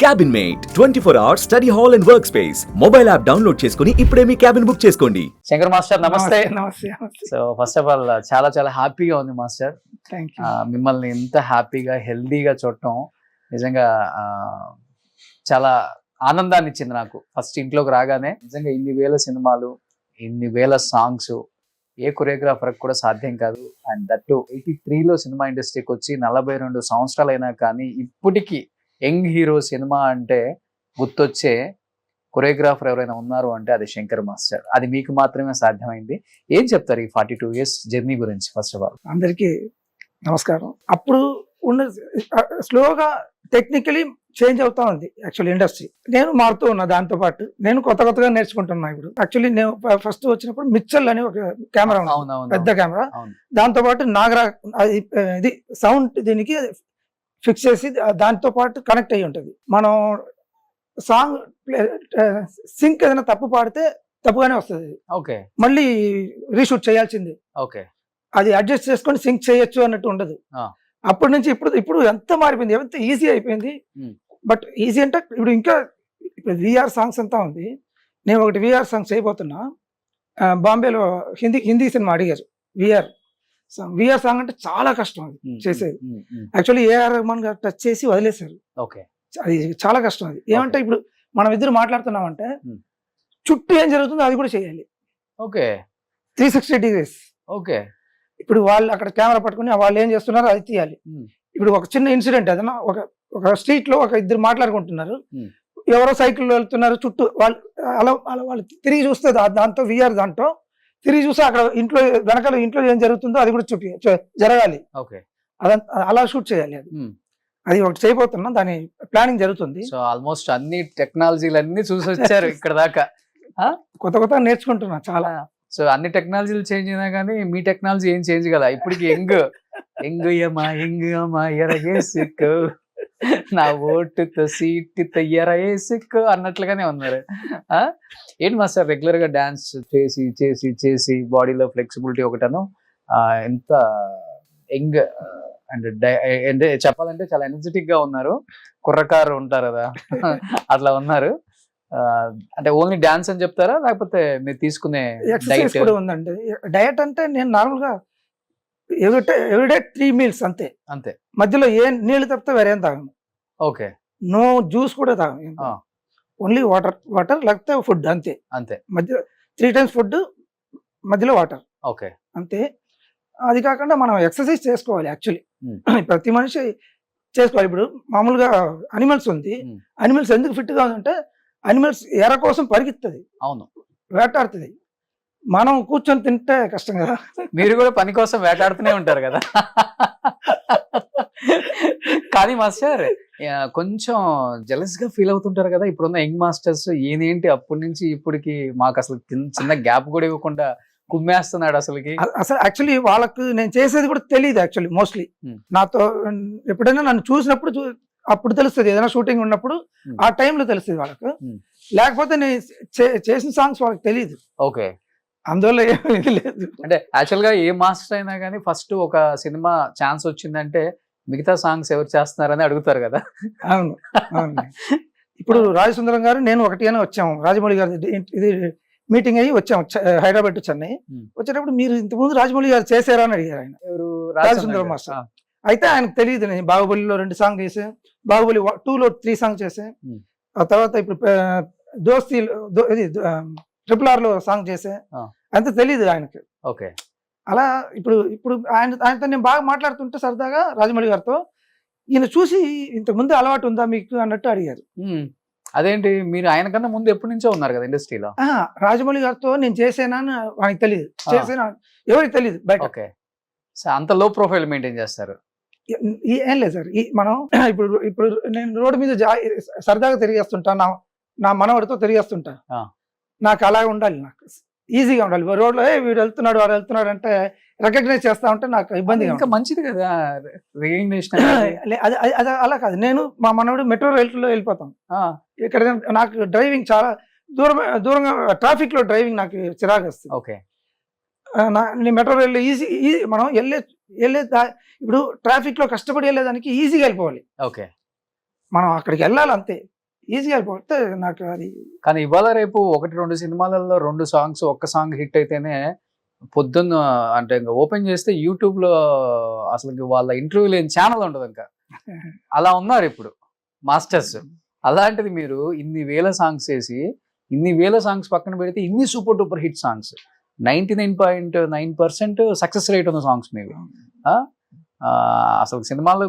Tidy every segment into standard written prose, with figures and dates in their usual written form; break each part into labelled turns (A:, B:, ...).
A: Cabin mate 24 hours study hall and work space mobile app download చేసుకుని ఇప్పుడే మీ cabin book చేసుకోండి.
B: Shankar master నమస్తే.
C: నమస్తే.
B: సో ఫస్ట్ ఆఫ్ ఆల్ చాలా చాలా హ్యాపీగా ఉంది మాస్టర్.
C: Thank you.
B: మిమ్మల్ని ఇంత హ్యాపీగా హెల్దీగా చూడటం నిజంగా చాలా ఆనందాన్ని ఇచ్చింది నాకు. ఫస్ట్ ఇంట్లోకి రాగానే నిజంగా ఇన్ని వేల సినిమాలు, ఇన్ని వేల సాంగ్స్ ఏ కొరియోగ్రాఫర్ కూడా సాధ్యం కాదు. అండ్ దట్టు 83లో సినిమా ఇండస్ట్రీకి వచ్చి 42 సంవత్సరాలు అయినా కానీ ఇప్పటికీ యంగ్ హీరో సినిమా అంటే గుర్తొచ్చే కొరియోగ్రాఫర్ ఎవరైనా ఉన్నారు అంటే అది శంకర్ మాస్టర్. అది మీకు మాత్రమే సాధ్యమైంది. ఏం చెప్తారు ఈ 42 years జర్నీ గురించి? ఫస్ట్ ఆఫ్ ఆల్
C: అందరికీ నమస్కారం. అప్పుడు ఉన్న స్లోగా టెక్నికలీ చేంజ్ అవుతా ఉంది యాక్చువల్లీ ఇండస్ట్రీ. నేను మారుతూ ఉన్నా, దాంతో పాటు నేను కొత్తగా నేర్చుకుంటున్నా. ఇప్పుడు యాక్చువల్లీ నేను ఫస్ట్ వచ్చినప్పుడు మిక్చల్ అని ఒక కెమెరా ఉంది, పెద్ద కెమెరా. దాంతో పాటు నాగరా ఇది సౌండ్ దీనికి ఫిక్స్ చేసి దాంతో పాటు కనెక్ట్ అయ్యి ఉంటుంది. మనం సాంగ్ సింక్ ఏదైనా తప్పు పాడితే తప్పుగానే వస్తుంది,
B: ఓకే,
C: మళ్ళీ రీషూట్ చేయాల్సిందే.
B: ఓకే,
C: అది అడ్జస్ట్ చేసుకొని సింక్ చేయొచ్చు అన్నట్టు ఉండదు. అప్పటి నుంచి ఇప్పుడు ఎంత మారిపోయింది, ఎంత ఈజీ అయిపోయింది. బట్ ఈజీ అంటే ఇప్పుడు ఇంకా విఆర్ సాంగ్స్ అంతా ఉంది. నేను ఒకటి విఆర్ సాంగ్స్ చేయబోతున్నా. బాంబేలో హిందీ సినిమా అడిగారు విఆర్ సాంగ్. అంటే చాలా కష్టం అది చేసేది. యాక్చువల్లీ ఏఆర్ రెహమాన్ గారు టచ్ చేసి వదిలేశారు. అది చాలా కష్టం. అది ఏమంటే ఇప్పుడు మనం ఇద్దరు మాట్లాడుతున్నామంటే చుట్టూ ఏం జరుగుతుందో అది కూడా చేయాలి.
B: Okay,
C: 360 degrees.
B: ఓకే,
C: ఇప్పుడు వాళ్ళు అక్కడ కెమెరా పట్టుకుని వాళ్ళు ఏం చేస్తున్నారో అది తీయాలి. ఇప్పుడు ఒక చిన్న ఇన్సిడెంట్ ఏదైనా ఒక స్ట్రీట్ లో ఒక ఇద్దరు మాట్లాడుకుంటున్నారు, ఎవరో సైకిల్లో వెళ్తున్నారు, చుట్టూ వాళ్ళు తిరిగి చూస్తే దాంతో విఆర్ దాంట్లో తిరిగి చూస్తే అక్కడ వెనకాల ఇంట్లో ఏం జరుగుతుందో అది కూడా జరగాలి. అలా షూట్ చేయాలి. అది ఒకటి చేయబోతున్నా, దాని ప్లానింగ్ జరుగుతుంది.
B: సో ఆల్మోస్ట్ అన్ని టెక్నాలజీలు అన్ని చూసి వచ్చారు ఇక్కడ దాకా.
C: కొత్త నేర్చుకుంటున్నా చాలా.
B: సో అన్ని టెక్నాలజీలు చేంజ్ అయినా కానీ మీ టెక్నాలజీ ఏం చేంజ్ కదా. ఇప్పటికి ఎరగేసుకో నా ఓటుతో సీటుతో ఎరగేసుకో అన్నట్లుగానే ఉన్నారు. ఏంటి మాస్టర్ రెగ్యులర్ గా డాన్స్ చేసి చేసి చేసి బాడీలో ఫ్లెక్సిబిలిటీ ఒకటను ఎంత యంగ్ అంటే చెప్పాలంటే చాలా ఎనర్జెటిక్ గా ఉన్నారు. కుర్రకారు ఉంటారు కదా అట్లా ఉన్నారు. అంటే ఓన్లీ డాన్స్ అని చెప్తారా, లేకపోతే మీరు తీసుకునే
C: ఎక్సర్సైజ్ కూడా ఉందండి? డయట్ అంటే నేను నార్మల్ గా ఎవ్రీడే 3 meals అంతే. మధ్యలో ఏ నీళ్లు తప్పితే వేరేం తాగను.
B: ఓకే,
C: నో జ్యూస్ కూడా తాగను. ఓన్లీ వాటర్ లేకపోతే ఫుడ్ అంతే. మధ్య 3 times ఫుడ్, మధ్యలో వాటర్.
B: ఓకే, అంతే.
C: అది కాకుండా మనం ఎక్సర్సైజ్ చేసుకోవాలి. యాక్చువల్లీ ప్రతి మనిషి చేసుకోవాలి. ఇప్పుడు మామూలుగా అనిమల్స్ ఉంది, అనిమల్స్ ఎందుకు ఫిట్ గా ఉందంటే అనిమల్స్ ఎర కోసం పరిగెత్తుంది, అవును, వేటాడుతుంది. మనం కూర్చొని తింటే కష్టం కదా.
B: మీరు కూడా పని కోసం వేటాడుతూనే ఉంటారు కదా. కానీ మాస్టర్ కొంచెం జెలస్ గా ఫీల్ అవుతుంటారు కదా ఇప్పుడున్న యంగ్ మాస్టర్స్. ఈయనేంటి అప్పటి నుంచి ఇప్పటికి మాకు అసలు చిన్న గ్యాప్ కూడా ఇవ్వకుండా కుమ్మేస్తున్నాడు అసలుకి.
C: అసలు యాక్చువల్లీ వాళ్ళకు నేను చేసేది కూడా తెలియదు. యాక్చువల్లీ మోస్ట్లీ నాతో ఎప్పుడైనా నన్ను చూసినప్పుడు అప్పుడు తెలుస్తుంది, ఏదైనా షూటింగ్ ఉన్నప్పుడు ఆ టైంలో తెలుస్తుంది వాళ్ళకు. లేకపోతే నేను చేసిన సాంగ్స్ వాళ్ళకి తెలియదు.
B: ఓకే,
C: అందువల్ల ఏమీ లేదు.
B: అంటే యాక్చువల్ గా ఏ మాస్టర్ అయినా కానీ ఫస్ట్ ఒక సినిమా ఛాన్స్ వచ్చిందంటే మిగతా సాంగ్స్ ఎవరు చేస్తున్నారని అడుగుతారు కదా.
C: అవును, అవును. ఇప్పుడు రాజసుందరం గారు నేను ఒకటి అని వచ్చాము, రాజమౌళి గారు ఇది మీటింగ్ అయ్యి వచ్చాము హైదరాబాద్ టు చెన్నై. వచ్చేటప్పుడు మీరు ఇంతకుముందు రాజమౌళి గారు చేశారా అని అడిగారు ఆయన, రాజసుందరం మాస్టర్. అయితే ఆయనకు తెలియదు. నేను బాహుబలిలో 2 songs చేసా, బాహుబలి 2లో 3 songs చేసా. ఆ తర్వాత ఇప్పుడు దోస్తి RRR లో సాంగ్ చేసా. అంత తెలియదు ఆయనకి.
B: ఓకే,
C: అలా ఇప్పుడు ఆయనతో నేను బాగా మాట్లాడుతుంటే సరదాగా రాజమౌళి గారితో, ఈయన చూసి ఇంతకుముందు అలవాటు ఉందా మీకు అన్నట్టు అడిగారు.
B: అదేంటి మీరు ఆయన కన్నా ముందు ఎప్పటి నుంచో ఉన్నారు కదా ఇండస్ట్రీలో?
C: రాజమౌళి గారితో నేను చేసానా అని ఆయనకు తెలియదు, చేసానా ఎవరికి తెలియదు బయట.
B: ఓకే, అంత లో ప్రొఫైల్ మెయింటైన్ చేస్తారు?
C: ఏం లేదు సార్. ఇప్పుడు ఇప్పుడు నేను రోడ్డు మీద సరదాగా తిరిగేస్తుంటా, నా మనవడితో తిరిగేస్తుంటా. నాకు అలా ఉండాలి, నాకు ఈజీగా ఉండాలి. రోడ్లో వీడు వెళ్తున్నాడు వాడు వెళ్తున్నాడు అంటే రికగ్నైజ్ చేస్తా ఉంటే నాకు ఇబ్బందిగా.
B: ఇంకా మంచిది కదా రికగ్నిషన్.
C: అలా కాదు, నేను మా మనవడు మెట్రో రైల్లో వెళ్ళిపోతాం. ఇక్కడ నాకు డ్రైవింగ్ చాలా దూరంగా ట్రాఫిక్ లో డ్రైవింగ్ నాకు చిరాకు వస్తుంది.
B: ఓకే,
C: నేను మెట్రో రైల్లో ఈజీ మనం వెళ్ళే ఇప్పుడు ట్రాఫిక్ లో కష్టపడి వెళ్ళేదానికి ఈజీగా వెళ్ళిపోవాలి.
B: ఓకే,
C: మనం అక్కడికి వెళ్ళాలి అంతే, ఈజీగా అయిపోతే నాకు అది.
B: కానీ ఇవాళ రేపు 1-2 సినిమాలలో 2 సాంగ్స్, ఒక్క సాంగ్ హిట్ అయితేనే పొద్దున్న అంటే ఇంకా ఓపెన్ చేస్తే యూట్యూబ్ లో అసలు వాళ్ళ ఇంటర్వ్యూ లేని ఛానల్ ఉండదు ఇంకా. అలా ఉన్నారు ఇప్పుడు మాస్టర్స్. అలాంటిది మీరు ఇన్ని వేల సాంగ్స్ చేసి, ఇన్ని వేల సాంగ్స్ పక్కన పెడితే ఇన్ని super duper hit songs, 99.9% success rate ఉన్న సాంగ్స్ మీవి. అసలు సినిమాలో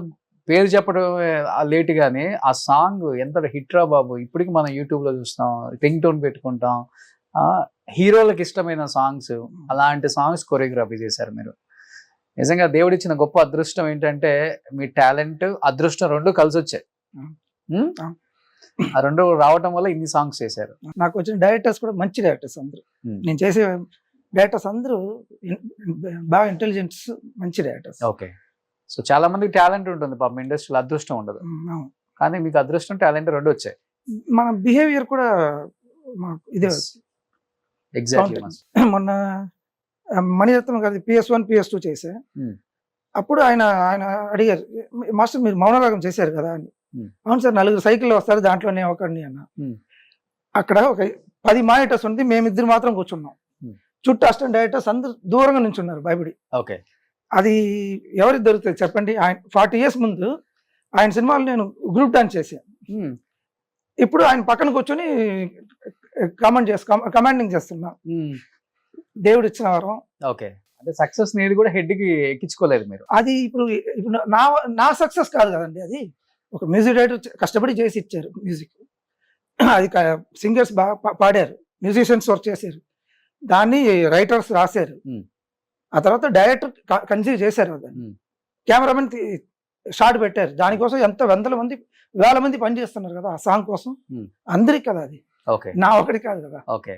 B: పేరు చెప్పడం లేట్ గానీ ఆ సాంగ్ ఎంత హిట్ రా బాబు. ఇప్పటికి మనం యూట్యూబ్ లో చూస్తాం, రింగ్ టోన్ పెట్టుకుంటాం. హీరోలకు ఇష్టమైన సాంగ్స్, అలాంటి సాంగ్స్ కొరియోగ్రఫీ చేశారు మీరు. నిజంగా దేవుడిచ్చిన గొప్ప అదృష్టం ఏంటంటే మీ టాలెంట్, అదృష్టం 2 కలిసి వచ్చాయి. ఆ 2 రావటం వల్ల ఇన్ని సాంగ్స్ చేశారు.
C: నాకు వచ్చిన డైరెక్టర్స్ కూడా మంచి డైరెక్టర్స్ అందరూ. నేను చేసే డైరెక్టర్స్ అందరూ బాగా ఇంటెలిజెంట్స్, మంచి డైరెక్టర్స్.
B: ఓకే. సో చాలా మందికి టాలెంట్ ఉంటుంది పాపం, ఇండస్ట్రీలో అదృష్టం ఉండదు. కానీ మీకు అదృష్టం, టాలెంట్ 2 వచ్చాయి.
C: మన బిహేవియర్ కూడా ఇదే.
B: ఎగ్జాక్ట్లీ.
C: మొన్న మణిరత్నం గారి PS1 PS2 చేసా. అప్పుడు ఆయన అడిగారు, మాస్టర్ మీరు మౌనరాగం చేశారు కదా అని. అవును సార్, 4 సైకిల్లో వస్తారు, దాంట్లోనే ఒకడిని అన్న. అక్కడ ఒక 10 మానిటర్స్ ఉంది, మేమిద్దరు మాత్రం కూర్చున్నాం. చుట్టూ అసిస్టెంట్ డైరెక్టర్స్ అందరూ దూరంగా నుంచి ఉన్నారు భయపడి.
B: ఓకే.
C: అది ఎవరికి దొరుకుతుంది చెప్పండి? ఆయన 40 years ముందు ఆయన సినిమాలు నేను గ్రూప్ డాన్స్ చేశాను. ఇప్పుడు ఆయన పక్కన కూర్చొని కమాండింగ్ చేస్తున్నా. దేవుడు ఇచ్చిన వరం.
B: ఓకే. అంటే సక్సెస్ నేది కూడా హెడ్ కి ఎక్కించుకోలేదు మీరు.
C: అది ఇప్పుడు నా సక్సెస్ కాదు కదండి, అది ఒక మ్యూజిక్ డైరెక్టర్ కష్టపడి చేసి ఇచ్చారు మ్యూజిక్. అది సింగర్స్ బాగా పాడారు, మ్యూజిషియన్స్ వర్క్ చేశారు, దాన్ని రైటర్స్ రాశారు, ఆ తర్వాత డైరెక్టర్ కన్సీవ్ చేశారు, కెమెరామెన్ షాట్ పెట్టారు. దానికోసం ఎంత వేల మంది పని చేస్తున్నారు కదా ఆ సాంగ్ కోసం. అందరికి కదా అది,
B: ఓకే,
C: నా ఒకటి కాదు కదా.
B: ఓకే.